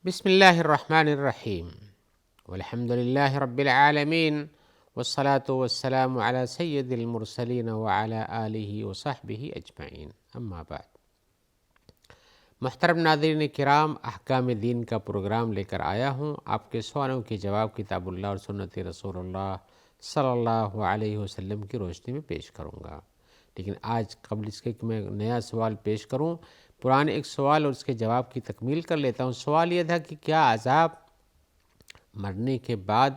بسم اللہ الرحمن الرحیم والحمد للہ رب العالمین والصلاة والسلام علی سید المرسلین وعلی آلہ وصحبہ اجمعین، اما بعد۔ محترم ناظرین کرام، احکام دین کا پروگرام لے کر آیا ہوں۔ آپ کے سوالوں کے جواب کتاب اللہ اور سنت رسول اللہ صلی اللہ علیہ وسلم کی روشنی میں پیش کروں گا۔ لیکن آج قبل اس کے کہ میں نیا سوال پیش کروں، پرانے ایک سوال اور اس کے جواب کی تکمیل کر لیتا ہوں۔ سوال یہ تھا کہ کیا عذاب مرنے کے بعد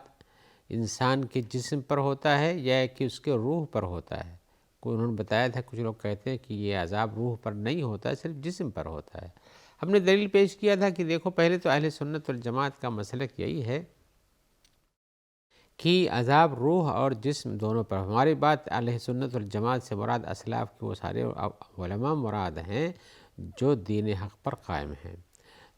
انسان کے جسم پر ہوتا ہے یا کہ اس کے روح پر ہوتا ہے؟ کوئی انہوں نے بتایا تھا، کچھ لوگ کہتے ہیں کہ یہ عذاب روح پر نہیں ہوتا ہے، صرف جسم پر ہوتا ہے۔ ہم نے دلیل پیش کیا تھا کہ دیکھو، پہلے تو اہل سنت والجماعت کا مسلک یہی ہے کہ عذاب روح اور جسم دونوں پر۔ ہماری بات اہل سنت والجماعت سے مراد اسلاف کے وہ سارے علماء مراد ہیں جو دین حق پر قائم ہیں،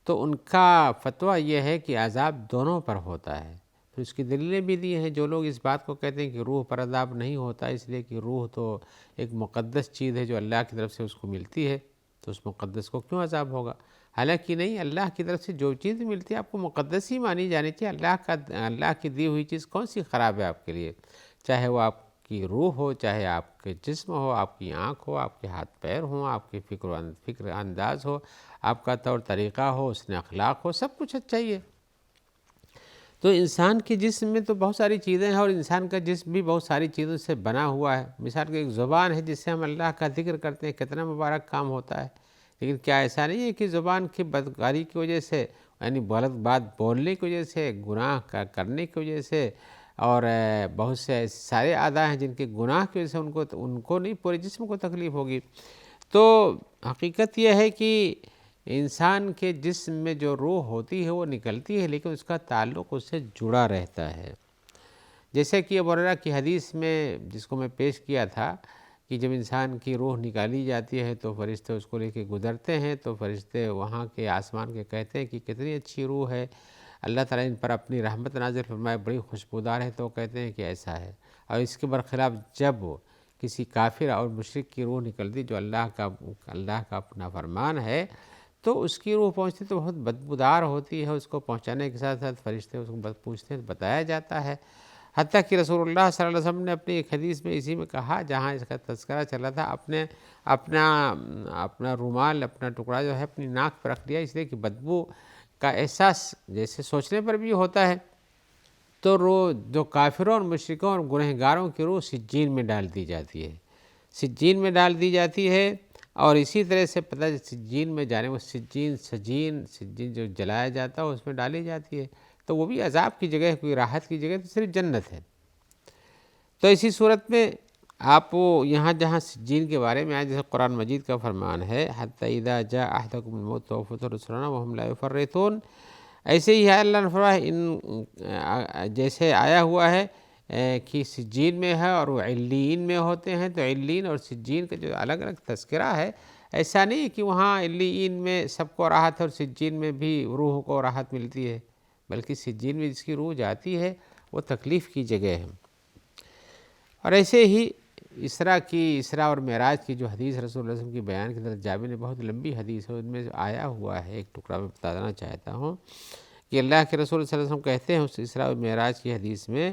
تو ان کا فتویٰ یہ ہے کہ عذاب دونوں پر ہوتا ہے۔ پھر اس کی دلیلیں بھی دی ہیں۔ جو لوگ اس بات کو کہتے ہیں کہ روح پر عذاب نہیں ہوتا، اس لیے کہ روح تو ایک مقدس چیز ہے جو اللہ کی طرف سے اس کو ملتی ہے، تو اس مقدس کو کیوں عذاب ہوگا؟ حالانکہ نہیں، اللہ کی طرف سے جو چیز ملتی ہے آپ کو مقدس ہی مانی جانی چاہیے۔ اللہ کی دی ہوئی چیز کون سی خراب ہے آپ کے لیے؟ چاہے وہ آپ کی روح ہو، چاہے آپ کے جسم ہو، آپ کی آنکھ ہو، آپ کے ہاتھ پیر ہوں، آپ کی فکر انداز ہو، آپ کا طور طریقہ ہو، اس نے اخلاق ہو، سب کچھ اچھا ہی ہے۔ تو انسان کے جسم میں تو بہت ساری چیزیں ہیں، اور انسان کا جسم بھی بہت ساری چیزوں سے بنا ہوا ہے۔ مثال کے ایک زبان ہے جس سے ہم اللہ کا ذکر کرتے ہیں، کتنا مبارک کام ہوتا ہے۔ لیکن کیا ایسا نہیں ہے کہ زبان کی بدکاری کی وجہ سے، یعنی غلط بات بولنے کی وجہ سے، گناہ کرنے کی وجہ سے، اور بہت سے ایسے سارے اعضاء ہیں جن کے گناہ کی وجہ سے ان کو نہیں، پورے جسم کو تکلیف ہوگی۔ تو حقیقت یہ ہے کہ انسان کے جسم میں جو روح ہوتی ہے وہ نکلتی ہے، لیکن اس کا تعلق اس سے جڑا رہتا ہے۔ جیسے کہ ابو ہریرہ کی حدیث میں، جس کو میں پیش کیا تھا، کہ جب انسان کی روح نکالی جاتی ہے تو فرشتے اس کو لے کے گزرتے ہیں، تو فرشتے وہاں کے آسمان کے کہتے ہیں کہ کتنی اچھی روح ہے، اللہ تعالیٰ ان پر اپنی رحمت نازل فرمائے، بڑی خوشبودار ہے، تو وہ کہتے ہیں کہ ایسا ہے۔ اور اس کے برخلاف جب کسی کافر اور مشرک کی روح نکلتی جو اللہ کا اپنا فرمان ہے، تو اس کی روح پہنچتی تو بہت بدبودار ہوتی ہے۔ اس کو پہنچانے کے ساتھ ساتھ فرشتے اس کو پوچھتے ہیں، بتایا جاتا ہے۔ حتیٰ کہ رسول اللہ صلی اللہ علیہ وسلم نے اپنی ایک حدیث میں اسی میں کہا، جہاں اس کا تذکرہ چلا تھا، اپنا رومال، اپنا ٹکڑا جو ہے اپنی ناک پر رکھ دیا، اس لیے کہ بدبو کا احساس جیسے سوچنے پر بھی ہوتا ہے۔ تو روح جو کافروں اور مشرکوں اور گنہگاروں کی روح سجین میں ڈال دی جاتی ہے، سجین میں ڈال دی جاتی ہے۔ اور اسی طرح سے پتہ سجین میں جانے، وہ سجین جو جلایا جاتا ہے اس میں ڈالی جاتی ہے، تو وہ بھی عذاب کی جگہ، کوئی راحت کی جگہ، تو صرف جنت ہے۔ تو اسی صورت میں آپ یہاں جہاں سجین کے بارے میں آئے، جیسے قرآن مجید کا فرمان ہے، حتی اذا جاء احدکم الموت توفته رسلنا وهم لا يفرطون، ایسے ہی ہے اللہ نے فرمایا، جیسے آیا ہوا ہے کہ سجین میں ہے اور وہ علیین میں ہوتے ہیں، تو علیین اور سجین کا جو الگ الگ تذکرہ ہے، ایسا نہیں کہ وہاں علیین میں سب کو راحت ہے اور سجین میں بھی روح کو راحت ملتی ہے، بلکہ سجین میں جس کی روح جاتی ہے وہ تکلیف کی جگہ ہے۔ اور ایسے ہی اسراء اور معراج کی جو حدیث رسول اللہ صلی اللہ علیہ وسلم کی بیان کی طرف جابر نے، بہت لمبی حدیث ہے، ان میں آیا ہوا ہے، ایک ٹکڑا میں بتانا چاہتا ہوں کہ اللہ کے رسول صلی اللہ علیہ وسلم کہتے ہیں اس اسراء و معراج کی حدیث میں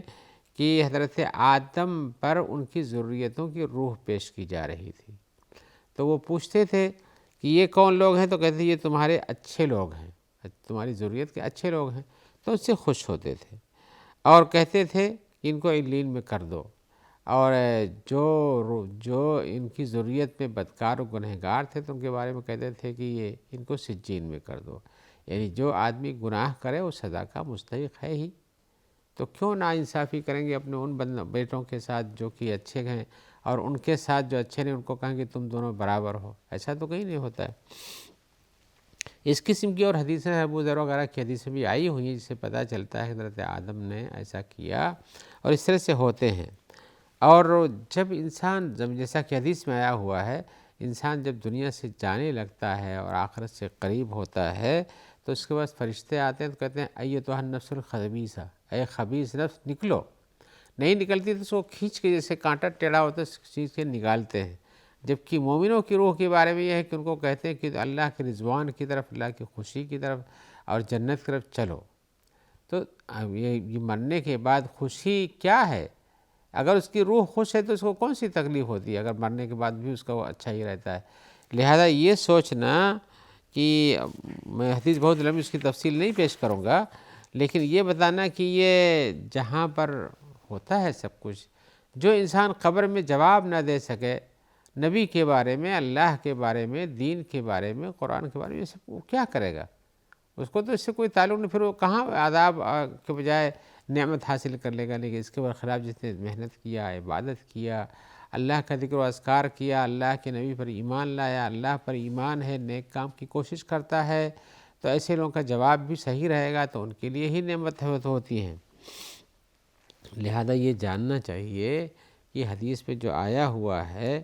کہ حضرت آدم پر ان کی ذریتوں کی روح پیش کی جا رہی تھی، تو وہ پوچھتے تھے کہ یہ کون لوگ ہیں، تو کہتے تھے یہ تمہارے اچھے لوگ ہیں، تمہاری ذریت کے اچھے لوگ ہیں، تو اس سے خوش ہوتے تھے اور کہتے تھے کہ ان کو علیین میں کر دو، اور جو ان کی ذریت میں بدکار و گنہگار تھے تو ان کے بارے میں کہتے تھے کہ یہ ان کو سجین میں کر دو۔ یعنی جو آدمی گناہ کرے وہ سزا کا مستحق ہے ہی، تو کیوں ناانصافی کریں گے اپنے ان بیٹوں کے ساتھ جو کہ اچھے ہیں، اور ان کے ساتھ جو اچھے نہیں ان کو کہیں گے تم دونوں برابر ہو؟ ایسا تو کہیں نہیں ہوتا ہے۔ اس قسم کی اور حدیثیں ابو ذر وغیرہ کی حدیثیں بھی آئی ہوئی ہیں، جس سے پتہ چلتا ہے حضرت آدم نے ایسا کیا، اور اس طرح سے ہوتے ہیں۔ اور جب انسان، جیسا کہ حدیث میں آیا ہوا ہے، انسان جب دنیا سے جانے لگتا ہے اور آخرت سے قریب ہوتا ہے، تو اس کے بعد فرشتے آتے ہیں تو کہتے ہیں ایتھا النفس الخبیثہ، اے خبیث نفس نکلو۔ نہیں نکلتی تو اس کو کھینچ کے، جیسے کانٹا ٹیڑھا ہوتا ہے اس چیز کے نکالتے ہیں۔ جبکہ مومنوں کی روح کے بارے میں یہ ہے کہ ان کو کہتے ہیں کہ اللہ کے رضوان کی طرف، اللہ کی خوشی کی طرف اور جنت کی طرف چلو۔ تو یہ مرنے کے بعد خوشی کیا ہے؟ اگر اس کی روح خوش ہے تو اس کو کون سی تکلیف ہوتی ہے؟ اگر مرنے کے بعد بھی اس کا وہ اچھا ہی رہتا ہے۔ لہذا یہ سوچنا کہ میں حدیث بہت لمبی اس کی تفصیل نہیں پیش کروں گا، لیکن یہ بتانا کہ یہ جہاں پر ہوتا ہے سب کچھ، جو انسان قبر میں جواب نہ دے سکے نبی کے بارے میں، اللہ کے بارے میں، دین کے بارے میں، قرآن کے بارے میں، یہ سب وہ کیا کرے گا؟ اس کو تو اس سے کوئی تعلق نہیں، پھر وہ کہاں عذاب کے بجائے نعمت حاصل کر لے گا؟ لیکن اس کے برخلاف جس نے محنت کیا، عبادت کیا، اللہ کا ذکر و اذکار کیا، اللہ کے نبی پر ایمان لایا، اللہ پر ایمان ہے، نیک کام کی کوشش کرتا ہے، تو ایسے لوگوں کا جواب بھی صحیح رہے گا تو ان کے لیے ہی نعمت ہوتی ہیں۔ لہذا یہ جاننا چاہیے کہ حدیث میں جو آیا ہوا ہے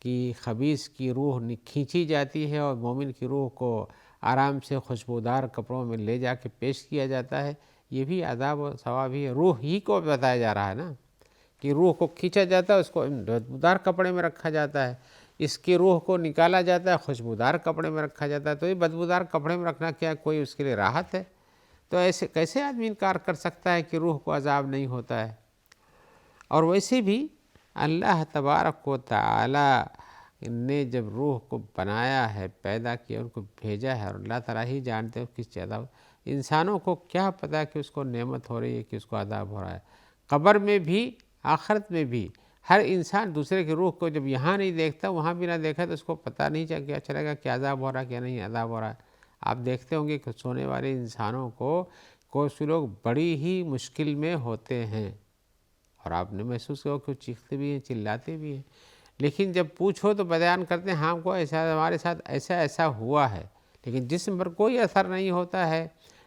کہ خبیث کی روح کھینچی جاتی ہے اور مومن کی روح کو آرام سے خوشبودار کپڑوں میں لے جا کے پیش کیا جاتا ہے، یہ بھی عذاب و ثواب ہی ہے۔ روح ہی کو بتایا جا رہا ہے نا کہ روح کو کھینچا جاتا ہے، اس کو بدبودار کپڑے میں رکھا جاتا ہے، اس کی روح کو نکالا جاتا ہے، خوشبودار کپڑے میں رکھا جاتا ہے۔ تو یہ بدبودار کپڑے میں رکھنا کیا کوئی اس کے لیے راحت ہے؟ تو ایسے کیسے آدمی انکار کر سکتا ہے کہ روح کو عذاب نہیں ہوتا ہے؟ اور ویسے بھی اللہ تبارک و تعالی نے جب روح کو بنایا ہے، پیدا کیا، ان کو بھیجا ہے، اور اللہ تعالیٰ ہی جانتے ہیں کس چیز عذاب، انسانوں کو کیا پتہ کہ اس کو نعمت ہو رہی ہے کہ اس کو عذاب ہو رہا ہے؟ قبر میں بھی، آخرت میں بھی، ہر انسان دوسرے کی روح کو جب یہاں نہیں دیکھتا، وہاں بھی نہ دیکھا تو اس کو پتہ نہیں چلے گا کہ عذاب ہو رہا ہے کیا نہیں عذاب ہو رہا ہے۔ آپ دیکھتے ہوں گے کہ سونے والے انسانوں کو کچھ لوگ بڑی ہی مشکل میں ہوتے ہیں، اور آپ نے محسوس کیا کہ وہ چیختے بھی ہیں، چلاتے بھی ہیں، لیکن جب پوچھو تو بیان کرتے ہیں ہاں کو ایسا ہمارے ساتھ ایسا ہوا ہے، لیکن جسم پر کوئی اثر نہیں ہوتا ہے،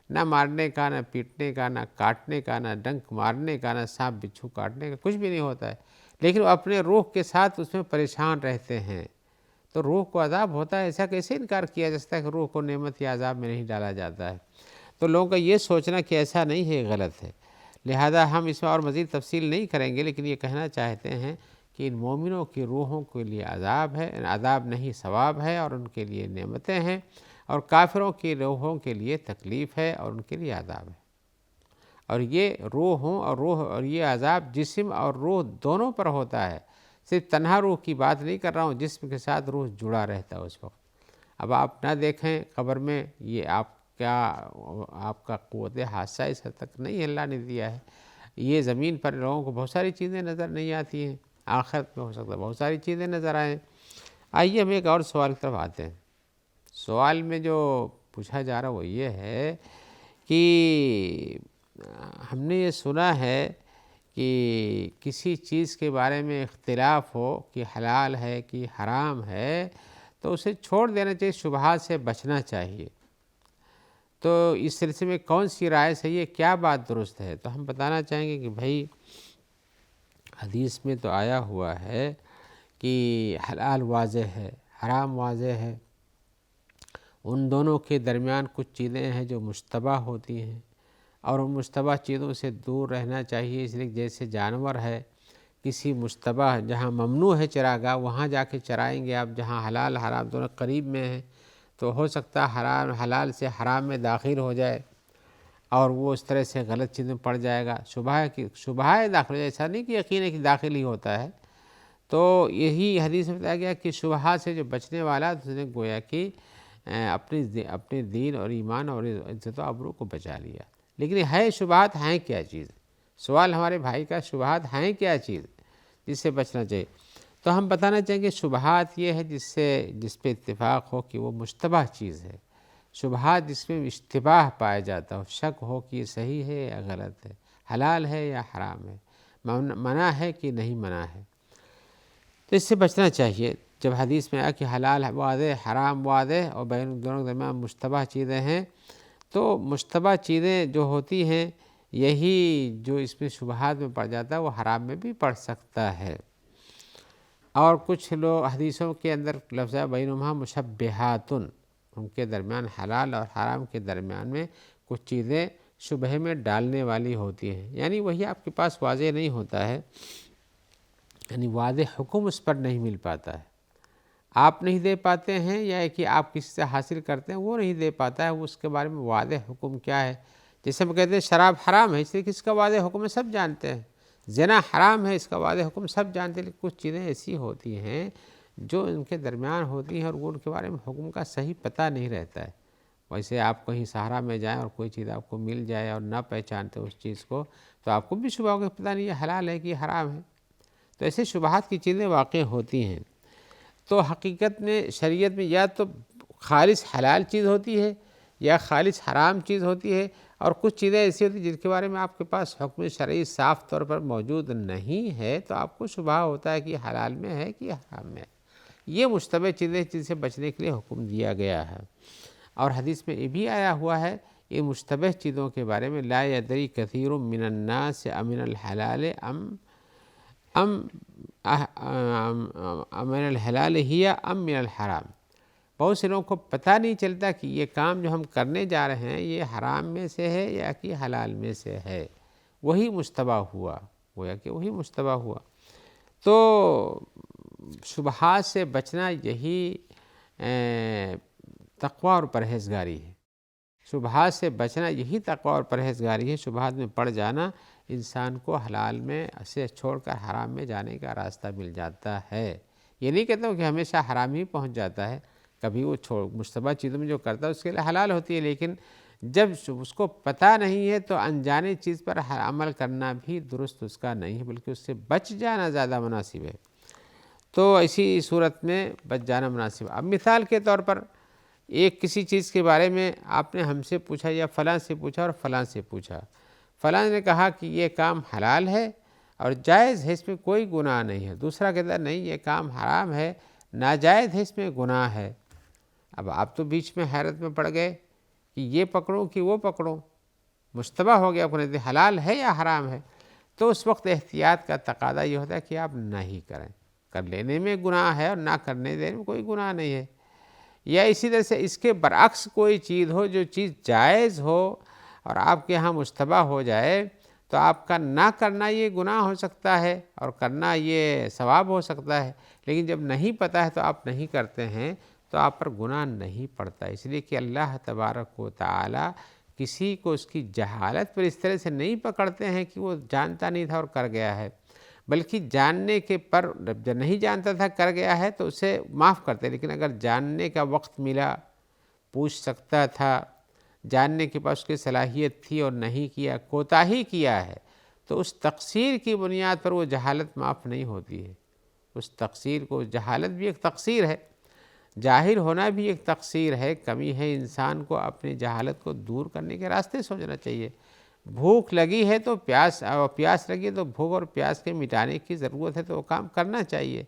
نہ مارنے کا، نہ پیٹنے کا، نہ کاٹنے کا، نہ ڈنک مارنے کا، نہ سانپ بچھو کاٹنے کا، کچھ بھی نہیں ہوتا ہے، لیکن وہ اپنے روح کے ساتھ اس میں پریشان رہتے ہیں۔ تو روح کو عذاب ہوتا ہے، ایسا کیسے انکار کیا جا سکتا ہے کہ روح کو نعمت یا عذاب میں نہیں ڈالا جاتا ہے؟ تو لوگوں کا یہ سوچنا کہ ایسا نہیں ہے، غلط ہے۔ لہذا ہم اس میں اور مزید تفصیل نہیں کریں گے، لیکن یہ کہنا چاہتے ہیں کہ ان مومنوں کی روحوں کے لیے عذاب ہے، عذاب نہیں ثواب ہے، اور ان کے لیے نعمتیں ہیں، اور کافروں کی روحوں کے لیے تکلیف ہے اور ان کے لیے عذاب ہے۔ اور یہ روحوں اور یہ عذاب جسم اور روح دونوں پر ہوتا ہے، صرف تنہا روح کی بات نہیں کر رہا ہوں، جسم کے ساتھ روح جڑا رہتا ہے اس وقت۔ اب آپ نہ دیکھیں قبر میں، یہ آپ کا قوت حادثہ اس حد تک نہیں اللہ نے دیا ہے۔ یہ زمین پر لوگوں کو بہت ساری چیزیں نظر نہیں آتی ہیں، آخرت میں ہو سکتا ہے بہت ساری چیزیں نظر آئیں۔ آئیے ہم ایک اور سوال کی طرف آتے ہیں۔ سوال میں جو پوچھا جا رہا وہ یہ ہے کہ ہم نے یہ سنا ہے کہ کسی چیز کے بارے میں اختلاف ہو کہ حلال ہے کہ حرام ہے تو اسے چھوڑ دینا چاہیے، شبہات سے بچنا چاہیے۔ تو اس سلسلے میں کون سی رائے صحیح ہے، کیا بات درست ہے؟ تو ہم بتانا چاہیں گے کہ بھائی حدیث میں تو آیا ہوا ہے کہ حلال واضح ہے، حرام واضح ہے، ان دونوں کے درمیان کچھ چیزیں ہیں جو مشتبہ ہوتی ہیں، اور ان مشتبہ چیزوں سے دور رہنا چاہیے۔ اس لیے جیسے جانور ہے، کسی مشتبہ جہاں ممنوع ہے چراگاہ وہاں جا کے چرائیں گے آپ، جہاں حلال حرام دونوں قریب میں ہیں، تو ہو سکتا ہے حلال سے حرام میں داخل ہو جائے اور وہ اس طرح سے غلط چیزیں پڑ جائے گا، شبہ داخل ہو جائے، ایسا نہیں کہ یقین ہے کہ داخل ہی ہوتا ہے۔ تو یہی حدیث میں بتایا گیا کہ شبہات سے جو بچنے والا اس نے گویا کہ اپنے دین اور ایمان اور عزت و آبرو کو بچا لیا۔ لیکن ہے شبہات ہیں کیا چیز؟ سوال ہمارے بھائی کا، شبہات ہیں کیا چیز جس سے بچنا چاہیے؟ تو ہم بتانا چاہیں گے شبہات یہ ہے جس پہ اتفاق ہو کہ وہ مشتبہ چیز ہے، شبہات جس میں اشتباہ پایا جاتا ہو، شک ہو کہ یہ صحیح ہے یا غلط ہے، حلال ہے یا حرام ہے، منع ہے کہ نہیں منع ہے، تو اس سے بچنا چاہیے۔ جب حدیث میں آیا کہ حلال واضح، حرام واضح، اور بین دونوں کے درمیان مشتبہ چیزیں ہیں، تو مشتبہ چیزیں جو ہوتی ہیں یہی جو اس میں شبہات میں پڑ جاتا ہے وہ حرام میں بھی پڑ سکتا ہے۔ اور کچھ لوگ حدیثوں کے اندر لفظ بینہما مشبہات، ان کے درمیان حلال اور حرام کے درمیان میں کچھ چیزیں شبہ میں ڈالنے والی ہوتی ہیں، یعنی وہی آپ کے پاس واضح نہیں ہوتا ہے، یعنی واضح حکم اس پر نہیں مل پاتا ہے۔ آپ نہیں دے پاتے ہیں یا کہ آپ کسی سے حاصل کرتے ہیں وہ نہیں دے پاتا ہے، اس کے بارے میں واضح حکم کیا ہے؟ جیسے ہم کہتے ہیں شراب حرام ہے، اس لیے کہ اس کا واضح حکم ہے، سب جانتے ہیں۔ زنا حرام ہے، اس کا واضح حکم سب جانتے ہیں، لیکن کچھ چیزیں ایسی ہوتی ہیں جو ان کے درمیان ہوتی ہیں اور وہ ان کے بارے میں حکم کا صحیح پتہ نہیں رہتا ہے۔ ویسے آپ کہیں صحرا میں جائیں اور کوئی چیز آپ کو مل جائے اور نہ پہچانتے اس چیز کو، تو آپ کو بھی شبہ ہوگا پتہ نہیں یہ حلال ہے کہ یہ حرام ہے۔ تو ایسے شبہات کی چیزیں واقع ہوتی ہیں۔ تو حقیقت میں شریعت میں یا تو خالص حلال چیز ہوتی ہے یا خالص حرام چیز ہوتی ہے، اور کچھ چیزیں ایسی ہوتی ہیں جن کے بارے میں آپ کے پاس حکم شرعی صاف طور پر موجود نہیں ہے، تو آپ کو شبہ ہوتا ہے کہ یہ حلال میں ہے کہ حرام میں ہے۔ یہ مشتبہ چیزیں جن سے بچنے کے لیے حکم دیا گیا ہے۔ اور حدیث میں یہ بھی آیا ہوا ہے یہ مشتبہ چیزوں کے بارے میں، لا یدری کثیر من الناس امن الحلال من الحلال ہی ام من الحرام۔ بہت سے لوگوں کو پتہ نہیں چلتا کہ یہ کام جو ہم کرنے جا رہے ہیں یہ حرام میں سے ہے یا کہ حلال میں سے ہے، وہی مشتبہ ہوا، گویا کہ وہی مشتبہ ہوا۔ تو شبہات سے بچنا یہی تقوی اور پرہیزگاری ہے۔ شبہات سے بچنا یہی تقوی اور پرہیزگاری ہے۔ شبہات میں پڑ جانا انسان کو حلال میں سے چھوڑ کر حرام میں جانے کا راستہ مل جاتا ہے۔ یہ نہیں کہتا ہوں کہ ہمیشہ حرام ہی پہنچ جاتا ہے، کبھی وہ مشتبہ چیزوں میں جو کرتا ہے اس کے لیے حلال ہوتی ہے، لیکن جب اس کو پتہ نہیں ہے تو انجانے چیز پر عمل کرنا بھی درست اس کا نہیں ہے، بلکہ اس سے بچ جانا زیادہ مناسب ہے۔ تو ایسی صورت میں بچ جانا مناسب ہے۔ اب مثال کے طور پر ایک کسی چیز کے بارے میں آپ نے ہم سے پوچھا یا فلاں سے پوچھا اور فلاں سے پوچھا، فلاں نے کہا کہ یہ کام حلال ہے اور جائز ہے، اس میں کوئی گناہ نہیں ہے، دوسرا کہتا ہے نہیں یہ کام حرام ہے، ناجائز ہے، اس میں گناہ ہے۔ اب آپ تو بیچ میں حیرت میں پڑ گئے کہ یہ پکڑوں کہ وہ پکڑوں، مشتبہ ہو گیا، آپ کو حلال ہے یا حرام ہے۔ تو اس وقت احتیاط کا تقاضا یہ ہوتا ہے کہ آپ نہیں کریں، کر لینے میں گناہ ہے اور نہ کرنے دینے میں کوئی گناہ نہیں ہے۔ یا اسی طرح سے اس کے برعکس کوئی چیز ہو جو چیز جائز ہو اور آپ کے ہاں مشتبہ ہو جائے، تو آپ کا نہ کرنا یہ گناہ ہو سکتا ہے اور کرنا یہ ثواب ہو سکتا ہے، لیکن جب نہیں پتہ ہے تو آپ نہیں کرتے ہیں تو آپ پر گناہ نہیں پڑتا، اس لیے کہ اللہ تبارک و تعالی کسی کو اس کی جہالت پر اس طرح سے نہیں پکڑتے ہیں کہ وہ جانتا نہیں تھا اور کر گیا ہے، بلکہ جاننے کے پر جب نہیں جانتا تھا کر گیا ہے تو اسے معاف کرتے، لیکن اگر جاننے کا وقت ملا، پوچھ سکتا تھا، جاننے کے پاس اس کی صلاحیت تھی اور نہیں کیا، کوتاہی کیا ہے، تو اس تقصیر کی بنیاد پر وہ جہالت معاف نہیں ہوتی ہے۔ اس تقصیر کو، جہالت بھی ایک تقصیر ہے، جاہل ہونا بھی ایک تقصیر ہے، کمی ہے، انسان کو اپنی جہالت کو دور کرنے کے راستے سوچنا چاہیے۔ بھوک لگی ہے تو پیاس لگی تو بھوک اور پیاس کے مٹانے کی ضرورت ہے تو وہ کام کرنا چاہیے۔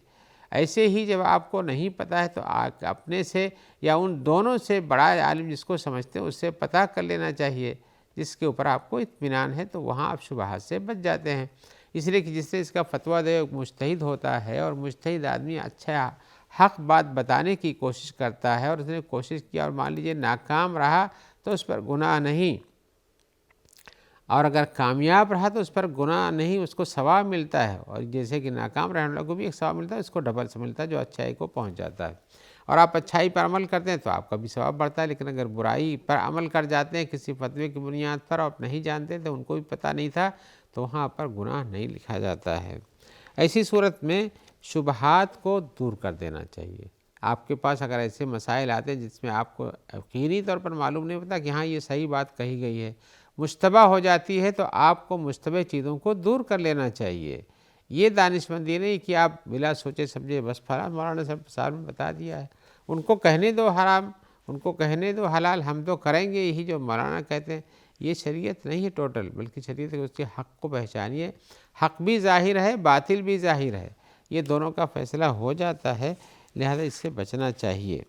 ایسے ہی جب آپ کو نہیں پتہ ہے تو اپنے سے یا ان دونوں سے بڑا عالم جس کو سمجھتے ہیں اس سے پتہ کر لینا چاہیے، جس کے اوپر آپ کو اطمینان ہے، تو وہاں آپ شبہات سے بچ جاتے ہیں۔ اس لیے کہ جس سے اس کا فتویٰ دے مجتہد ہوتا ہے، اور مجتہد آدمی اچھا حق بات بتانے کی کوشش کرتا ہے، اور اس نے کوشش کیا اور مان لیجیے ناکام رہا تو اس پر گناہ نہیں، اور اگر کامیاب رہا تو اس پر گناہ نہیں، اس کو ثواب ملتا ہے، اور جیسے کہ ناکام رہنے والوں کو بھی ایک ثواب ملتا ہے، اس کو ڈبل سے ملتا ہے جو اچھائی کو پہنچ جاتا ہے۔ اور آپ اچھائی پر عمل کرتے ہیں تو آپ کا بھی ثواب بڑھتا ہے، لیکن اگر برائی پر عمل کر جاتے ہیں کسی فتوے کی بنیاد پر اور آپ نہیں جانتے تھے، ان کو بھی پتہ نہیں تھا، تو وہاں پر گناہ نہیں لکھا جاتا ہے۔ ایسی صورت میں شبہات کو دور کر دینا چاہیے۔ آپ کے پاس اگر ایسے مسائل آتے ہیں جس میں آپ کو یقینی طور پر معلوم نہیں ہوتا کہ ہاں یہ صحیح بات کہی گئی ہے، مشتبہ ہو جاتی ہے، تو آپ کو مشتبہ چیزوں کو دور کر لینا چاہیے۔ یہ دانش مندی نہیں کہ آپ بلا سوچے سمجھے بس فلاں مولانا صاحب نے بتا دیا ہے، ان کو کہنے دو حرام، ان کو کہنے دو حلال، ہم تو کریں گے یہی جو مولانا کہتے ہیں۔ یہ شریعت نہیں ہے ٹوٹل، بلکہ شریعت ہے اس کے حق کو پہچانیے، حق بھی ظاہر ہے، باطل بھی ظاہر ہے، یہ دونوں کا فیصلہ ہو جاتا ہے، لہذا اس سے بچنا چاہیے۔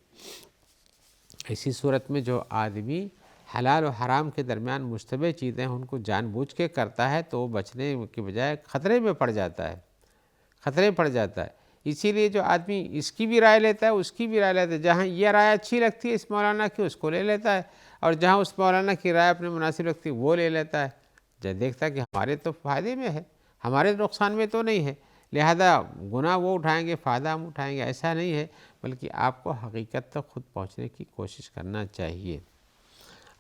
اسی صورت میں جو آدمی حلال و حرام کے درمیان مشتبہ چیزیں ان کو جان بوجھ کے کرتا ہے تو وہ بچنے کی بجائے خطرے میں پڑ جاتا ہے، خطرے پڑ جاتا ہے۔ اسی لیے جو آدمی اس کی بھی رائے لیتا ہے، اس کی بھی رائے لیتا ہے، جہاں یہ رائے اچھی لگتی ہے اس مولانا کی اس کو لے لیتا ہے، اور جہاں اس مولانا کی رائے اپنے مناسب لگتی ہے وہ لے لیتا ہے، جب دیکھتا ہے کہ ہمارے تو فائدے میں ہے، ہمارے نقصان میں تو نہیں ہے، لہذا گناہ وہ اٹھائیں گے، فائدہ ہم اٹھائیں گے، ایسا نہیں ہے، بلکہ آپ کو حقیقت تک خود پہنچنے کی کوشش کرنا چاہیے۔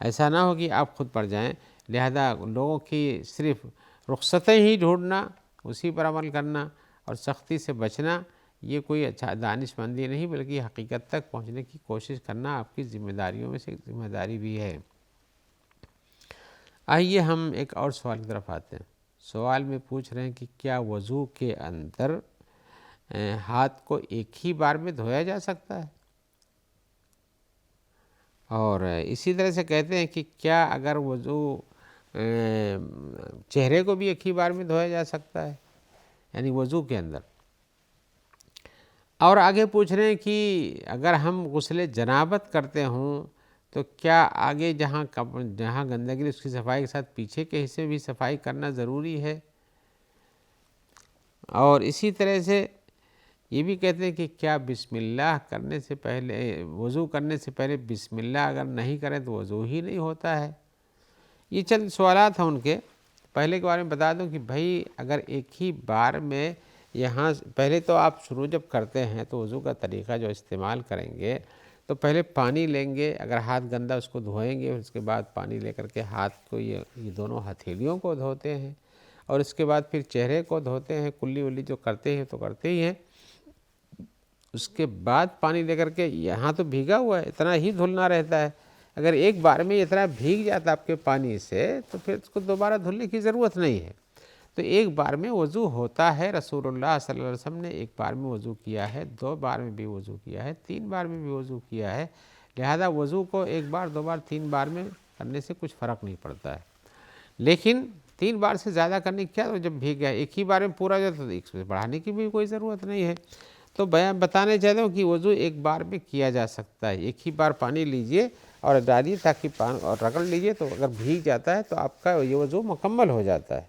ایسا نہ ہو کہ آپ خود پڑ جائیں، لہذا لوگوں کی صرف رخصتیں ہی ڈھونڈنا، اسی پر عمل کرنا اور سختی سے بچنا، یہ کوئی اچھا دانش مندی نہیں، بلکہ حقیقت تک پہنچنے کی کوشش کرنا آپ کی ذمہ داریوں میں سے ایک ذمہ داری بھی ہے۔ آئیے ہم ایک اور سوال کی طرف آتے ہیں۔ سوال میں پوچھ رہے ہیں کہ کیا وضو کے اندر ہاتھ کو ایک ہی بار میں دھویا جا سکتا ہے؟ اور اسی طرح سے کہتے ہیں کہ کیا اگر وضو چہرے کو بھی ایک ہی بار میں دھویا جا سکتا ہے، یعنی وضو کے اندر؟ اور آگے پوچھ رہے ہیں کہ اگر ہم غسل جنابت کرتے ہوں تو کیا آگے جہاں گندگی اس کی صفائی کے ساتھ پیچھے کے حصے میں بھی صفائی کرنا ضروری ہے؟ اور اسی طرح سے یہ بھی کہتے ہیں کہ کیا بسم اللہ کرنے سے پہلے، وضو کرنے سے پہلے بسم اللہ اگر نہیں کریں تو وضو ہی نہیں ہوتا ہے؟ یہ چند سوالات ہیں ان کے۔ پہلے کے بارے میں بتا دوں کہ بھائی اگر ایک ہی بار میں یہاں پہلے تو آپ شروع جب کرتے ہیں تو وضو کا طریقہ جو استعمال کریں گے تو پہلے پانی لیں گے، اگر ہاتھ گندا اس کو دھوئیں گے، اس کے بعد پانی لے کر کے ہاتھ کو یہ دونوں ہتھیلیوں کو دھوتے ہیں، اور اس کے بعد پھر چہرے کو دھوتے ہیں، کلی ولی جو کرتے ہیں تو کرتے ہی ہیں۔ اس کے بعد پانی لے کر کے، یہاں تو بھیگا ہوا ہے، اتنا ہی دھلنا رہتا ہے، اگر ایک بار میں اتنا بھیگ جاتا آپ کے پانی سے تو پھر اس کو دوبارہ دھلنے کی ضرورت نہیں ہے۔ تو ایک بار میں وضو ہوتا ہے۔ رسول اللہ صلی اللہ علیہ وسلم نے ایک بار میں وضو کیا ہے، 2 بار میں بھی وضو کیا ہے، 3 بار میں بھی وضو کیا ہے، لہذا وضو کو 1 بار 2 بار 3 بار میں کرنے سے کچھ فرق نہیں پڑتا ہے۔ لیکن 3 بار سے زیادہ کرنے کی کیا، جب بھیگ گیا ایک ہی بار میں پورا جو تو ایک سے بڑھانے کی بھی کوئی ضرورت نہیں ہے۔ تو بتانے چاہتا ہوں کہ وضو ایک بار میں کیا جا سکتا ہے، ایک ہی بار پانی لیجئے اور ڈالیے تاکہ اور رگڑ لیجئے، تو اگر بھیگ جاتا ہے تو آپ کا یہ وضو مکمل ہو جاتا ہے،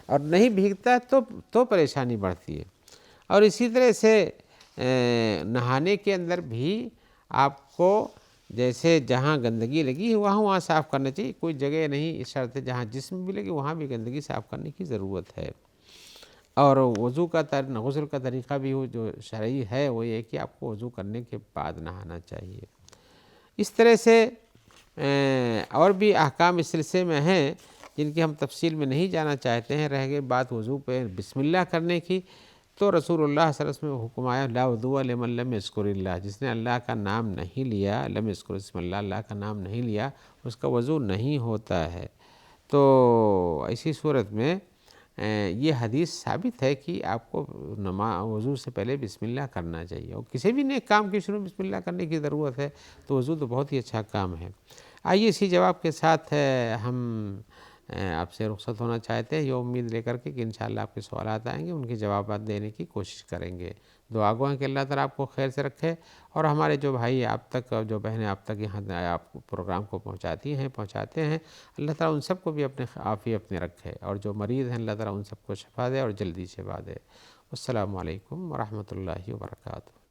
اور نہیں بھیگتا ہے تو پریشانی بڑھتی ہے۔ اور اسی طرح سے نہانے کے اندر بھی آپ کو جیسے جہاں گندگی لگی ہے وہاں صاف کرنا چاہیے، کوئی جگہ نہیں اس شرط ہے جہاں جسم بھی لگے وہاں بھی گندگی صاف کرنے کی ضرورت ہے۔ اور وضو کا غسل کا طریقہ بھی جو شرعی ہے وہ یہ کہ آپ کو وضو کرنے کے بعد نہانا چاہیے۔ اس طرح سے اور بھی احکام اس سلسلے میں ہیں جن کی ہم تفصیل میں نہیں جانا چاہتے ہیں۔ رہ گئی بات وضو پہ بسم اللہ کرنے کی، تو رسول اللہ صلی اللہ علیہ وسلم میں حکم آیا لا وضوء لمن لم یذکر اللہ، جس نے اللہ کا نام نہیں لیا، لم یذکر اسم اللہ، اللہ کا نام نہیں لیا، اس کا وضو نہیں ہوتا ہے۔ تو ایسی صورت میں یہ حدیث ثابت ہے کہ آپ کو وضو سے پہلے بسم اللہ کرنا چاہیے، اور کسی بھی نیک کام کی شروع بسم اللہ کرنے کی ضرورت ہے، تو وضو تو بہت ہی اچھا کام ہے۔ آئیے اسی جواب کے ساتھ ہم آپ سے رخصت ہونا چاہتے ہیں، یہ امید لے کر کے کہ انشاءاللہ آپ کے سوالات آئیں گے، ان کے جوابات دینے کی کوشش کریں گے۔ دعا گو ہیں کہ اللہ تعالیٰ آپ کو خیر سے رکھے، اور ہمارے جو بھائی آپ تک اور جو بہنیں آپ تک یہاں آپ پروگرام کو پہنچاتے ہیں، اللہ تعالیٰ ان سب کو بھی اپنے عافیت میں رکھے، اور جو مریض ہیں اللہ تعالیٰ ان سب کو شفا دے اور جلدی شفا دے۔ السلام علیکم ورحمۃ اللہ وبرکاتہ۔